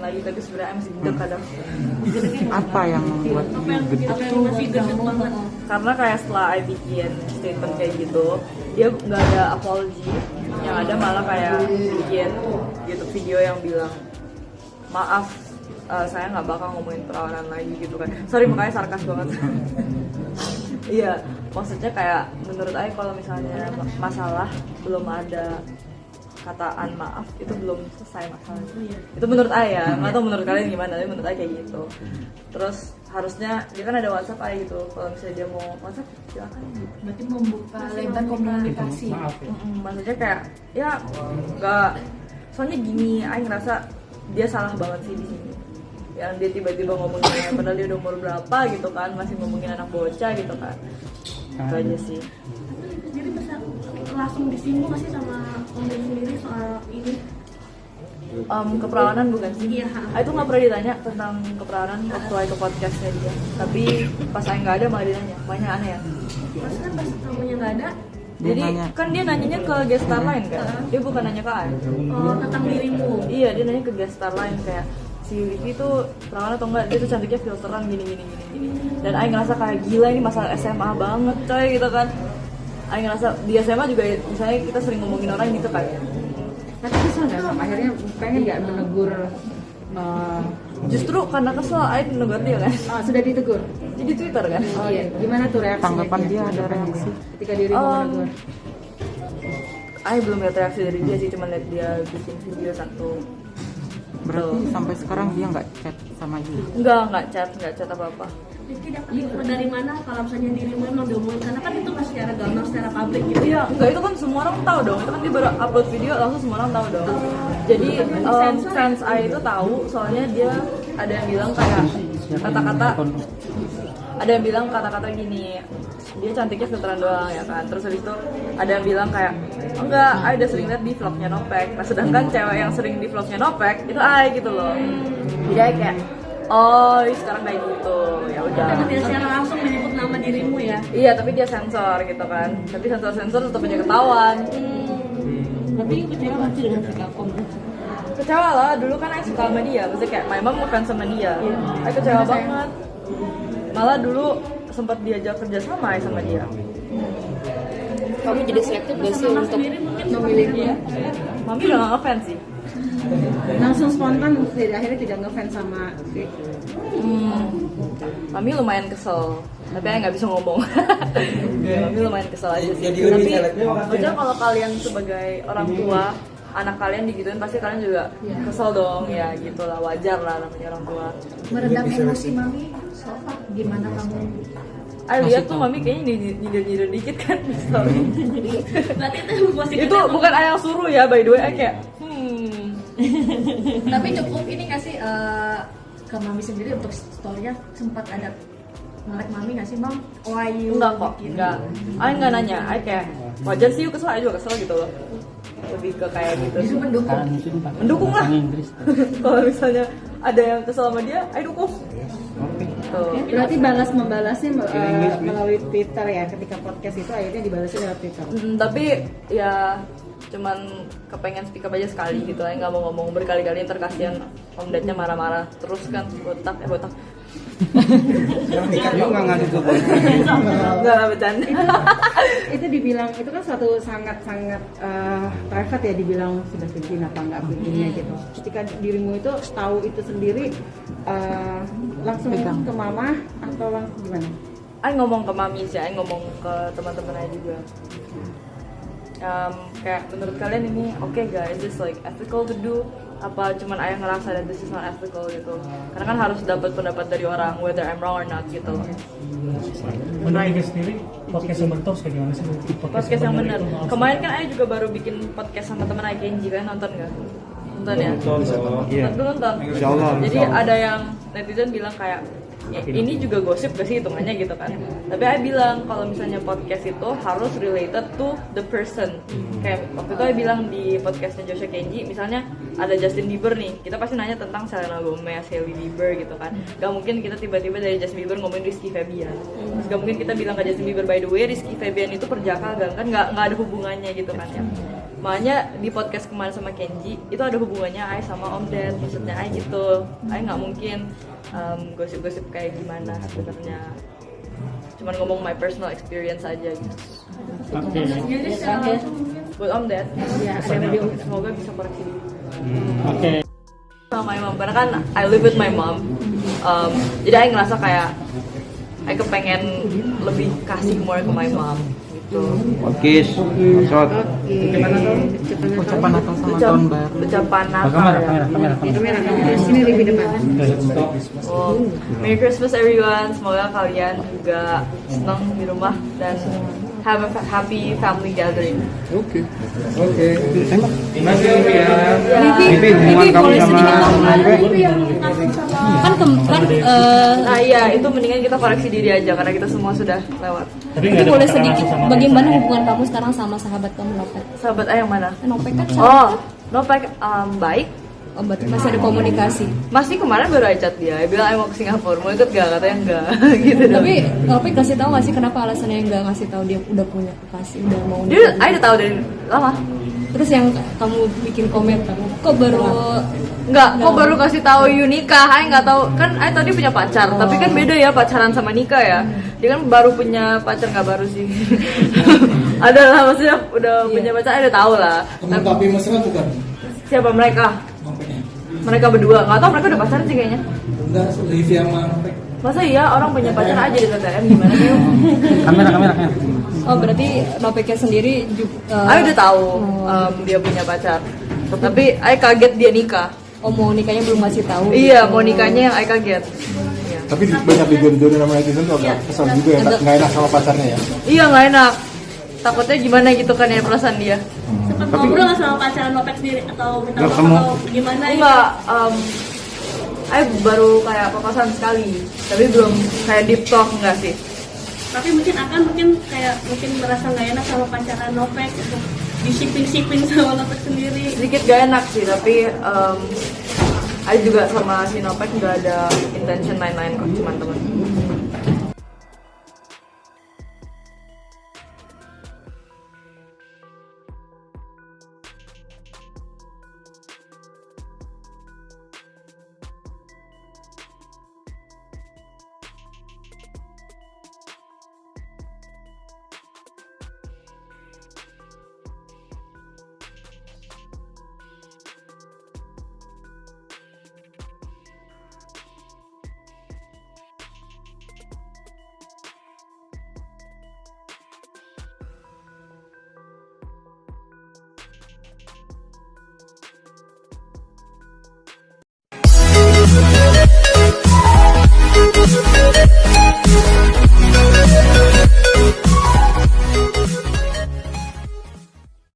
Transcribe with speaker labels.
Speaker 1: lagi, tapi sebenarnya masih gendut kadang.
Speaker 2: Apa yang membuat
Speaker 3: masih gendut banget?
Speaker 1: Karena kayak setelah I bikin statement kayak gitu, dia nggak ada apology, yang ada malah kayak bikin YouTube video yang bilang maaf, saya nggak bakal ngomongin perawanan lagi gitu kan. Sorry, makanya sarkas banget. Iya, maksudnya kayak menurut Ai kalau misalnya masalah belum ada kataan maaf itu belum selesai masalahnya. Itu menurut Ai ya, nggak tahu menurut kalian gimana, tapi menurut Ai kayak gitu. Terus harusnya dia kan ada WhatsApp Ai gitu, kalau misalnya dia mau WhatsApp silakan.
Speaker 3: Berarti membuka lebar komunikasi.
Speaker 1: Maksudnya kayak ya nggak, soalnya gini, Ai ngerasa dia salah banget sih di sini. Yang dia tiba-tiba ngomongin padahal dia udah umur berapa gitu kan, masih ngomongin anak bocah gitu kan. Itu aja sih.
Speaker 3: Jadi bisa langsung disinggung masih sama Om Ben sendiri soal ini?
Speaker 1: Keperawanan bukan sih?
Speaker 3: Iya.
Speaker 1: Itu nggak pernah ditanya tentang keperawanan waktu Ai ke podcastnya dia. Tapi pas Ai nggak ada malah ditanya, banyak aneh ya.
Speaker 3: Maksudnya pas kamunya nggak ada,
Speaker 1: Jadi kan dia nanyanya ke guest star lain kan? Dia bukan nanya ke Ai.
Speaker 3: tentang dirimu.
Speaker 1: Iya, dia nanya ke guest star lain kayak si Vivi tuh perawan atau enggak, dia tuh cantiknya filteran gini. Dan Ai ngerasa kayak gila ini masalah SMA banget coy gitu kan. Ai ngerasa di SMA juga misalnya kita sering ngomongin orang gitu kan.
Speaker 2: Tapi kesel nggak sama akhirnya pengen nggak menegur?
Speaker 1: Justru karena kesel Ai menegur dia kan.
Speaker 2: Sudah ditegur?
Speaker 1: Di Twitter kan.
Speaker 2: Oh iya. Gimana tuh reaksinya? Tanggapan dia ada reaksi ketika dirimu menegur?
Speaker 1: Ai belum lihat reaksi dari dia sih, cuma lihat dia bikin video satu.
Speaker 2: Berarti sampai sekarang dia nggak chat sama dia?
Speaker 1: Nggak chat apa-apa.
Speaker 3: Jadi dapat info dari mana kalau misalnya dirimu emang diomongin? Karena kan itu kan secara gamblang, secara publik gitu.
Speaker 1: Iya, enggak, itu kan semua orang tahu dong. Itu kan dia baru upload video langsung semua orang tahu dong. Jadi fans Ai itu tahu, soalnya dia ada yang bilang kayak kata-kata gini, dia cantiknya filteran doang ya kan. Terus habis itu ada yang bilang kayak enggak, Ai udah sering lihat di vlognya Nopek. Nah sedangkan cewek yang sering di vlognya Nopek itu Ai gitu loh. Jadi Ai kayak oh sekarang kayak gitu, ya udah.
Speaker 3: Tapi dia secara langsung menyebut nama dirimu ya?
Speaker 1: Iya, tapi dia sensor gitu kan. Tapi sensor tetap aja ketahuan.
Speaker 3: Tapi kecewa nggak sih dengan sikap Om?
Speaker 1: Kecewa lah, dulu kan Ai suka sama dia. Maksudnya kayak my mom ngefans sama dia. Ai kecewa banget. Malah dulu sempat diajak kerja sama Ai sama dia.
Speaker 4: Kamu jadi selektif gak sih untuk
Speaker 3: memilih dia?
Speaker 1: Mami udah gak ngefans sih.
Speaker 2: Langsung spontan akhirnya tidak ngefans sama
Speaker 1: Mami lumayan kesel, tapi Ai nggak bisa ngomong. Mami lumayan kesel aja sih. Tapi maksudnya kalau kalian sebagai orang tua, anak kalian digituin pasti kalian juga kesel dong, ya gitulah, wajar lah namanya orang tua.
Speaker 3: Meredam emosi Mami, Sofa, gimana kamu?
Speaker 1: Ai lihat tuh Mami kayaknya nyindir dikit kan di story.
Speaker 3: Berarti itu positif.
Speaker 1: Itu bukan Ai yang suruh ya, by the way. Ai kayak
Speaker 3: Tapi cukup ini nggak sih ke Mami sendiri untuk story-nya sempat ada nge-like Mami nggak sih Bang? Why you?
Speaker 1: enggak kok, enggak. Ai nggak nanya, Ai kayak wajar sih kesel, Ai juga kesel gitu loh. Lebih ke kayak gitu.
Speaker 3: Justru
Speaker 1: Mendukung lah. Kalau misalnya ada yang kesel sama dia, Ai dukung. Tuh.
Speaker 2: Berarti membalasnya melalui Twitter ya, ketika podcast itu akhirnya dibalasnya lewat Twitter.
Speaker 1: Tapi ya cuman kepengen speak up aja sekali gitu, Ai nggak mau ngomong berkali-kali, ntar kasihan Om Dadnya marah-marah terus kan, botak. Enggak lah, bercanda.
Speaker 2: Itu dibilang, itu kan suatu sangat-sangat private ya, dibilang sudah bikin apa nggak bikinnya gitu. Ketika dirimu itu tahu itu sendiri, langsung ke mama atau langsung gimana?
Speaker 1: Ai ngomong ke Mami sih, Ai ngomong ke teman-teman Ai juga. Kayak menurut kalian ini oke guys, is this like ethical to do? Apa cuman Ai ngerasa that this is not ethical gitu? Karena kan harus dapat pendapat dari orang whether I'm wrong or not gitu loh.
Speaker 5: Menurut Ega sendiri, podcast yang bertos kayak gimana sih?
Speaker 1: Podcast yang benar. Kemarin kan Ai juga baru bikin podcast sama teman Ai Kenji kan, nonton nggak? Nonton ya? Nonton. Jadi ada yang netizen bilang kayak ini juga gosip gak sih hitungannya gitu kan. Tapi Ai bilang kalau misalnya podcast itu harus related to the person. Kayak waktu itu Ai bilang di podcastnya Joshua Kenji, misalnya ada Justin Bieber nih, kita pasti nanya tentang Selena Gomez, Hailey Bieber gitu kan. Gak mungkin kita tiba-tiba dari Justin Bieber ngomongin Rizky Febian. Terus gak mungkin kita bilang ke Justin Bieber, by the way Rizky Febian itu perjaka kan, gak ada hubungannya gitu kan ya. Makanya di podcast kemarin sama Kenji itu ada hubungannya Ai sama Om Ded, maksudnya Ai gitu. Ai nggak mungkin gosip-gosip kayak gimana sebenarnya. Cuman ngomong my personal experience aja gitu.
Speaker 5: Oke.
Speaker 1: Buat Om Ded,
Speaker 2: Ya, ada yang video.
Speaker 1: semoga bisa koreksi diri.
Speaker 5: Oke.
Speaker 1: Sama my mom, karena kan I live with my mom. Jadi I ngerasa kayak I kepengen lebih kasih more ke my mom gitu.
Speaker 6: Oke, shot.
Speaker 2: Ucapan Natal sama tahun baru.
Speaker 1: Ucapan Natal
Speaker 5: Kamera,
Speaker 1: ya.
Speaker 5: kamera.
Speaker 2: Kamera, sini lebih depan.
Speaker 1: Oh, Merry Christmas everyone. Semoga kalian juga senang di rumah dan have a happy family gathering.
Speaker 6: Oke. Terima kasih ya.
Speaker 4: Livi boleh sedikit kan
Speaker 1: Nah iya, itu mendingan kita koreksi diri aja karena kita semua sudah lewat.
Speaker 5: Tapi
Speaker 4: Livi boleh sedikit bagaimana hubungan kamu sekarang sama sahabat kamu Nopek?
Speaker 1: Sahabat yang mana?
Speaker 4: Nopek kan
Speaker 1: Oh, Nopek baik.
Speaker 4: oh, berarti masih ada komunikasi.
Speaker 1: Masih kemarin baru aja chat dia bilang mau ke Singapura, mau ikut gak? Katanya enggak gitu dong.
Speaker 4: Tapi Nopek kasih tahu nggak sih kenapa alasannya nggak ngasih tahu dia udah punya kekasih, udah mau
Speaker 1: Dia
Speaker 4: nikah?
Speaker 1: udah tahu dari lama.
Speaker 4: Terus yang kamu bikin komentar, kok baru
Speaker 1: Enggak, kok baru kasih tahu you nikah? Ai nggak tahu kan Ai tadi punya pacar, tapi kan beda ya pacaran sama nikah ya. Dia kan baru punya pacar, nggak baru sih. Adalah maksudnya udah punya pacar, Ai udah tahu lah.
Speaker 7: Teman tapi mesra bukan?
Speaker 1: Siapa mereka?
Speaker 7: Nompeknya.
Speaker 1: Mereka berdua, nggak tahu mereka udah pacaran sih kayaknya.
Speaker 7: Enggak, Livi sama Nompek.
Speaker 1: Masa iya orang punya pacar aja di TTM gimana sih?
Speaker 5: Kamera.
Speaker 4: Oh berarti Nopeknya sendiri juga
Speaker 1: Ai udah tahu dia punya pacar, tapi Ai kaget dia nikah.
Speaker 4: oh mau nikahnya belum masih tahu.
Speaker 1: Iya, mau nikahnya yang Ai kaget. Iya.
Speaker 8: Tapi banyak dijodohin sama netizen tuh agak kesal juga ya, nggak enak sama pacarnya ya.
Speaker 1: Iya nggak enak. Takutnya gimana gitu kan ya perasaan dia.
Speaker 9: Sempat ngobrol nggak sama pacaran Nopek sendiri atau minta
Speaker 8: Nggak
Speaker 9: maaf
Speaker 8: ketemu.
Speaker 9: atau gimana gitu?
Speaker 1: Enggak, Ai baru kayak papasan sekali, tapi belum kayak deep talk enggak sih.
Speaker 9: Tapi mungkin kayak merasa nggak enak sama pacaran Nopek gitu. Disipin sama Nopek sendiri.
Speaker 1: Sedikit gak enak sih, tapi Ai juga sama si Nopek nggak ada intention lain-lain kok, cuma teman.
Speaker 10: We'll be right back.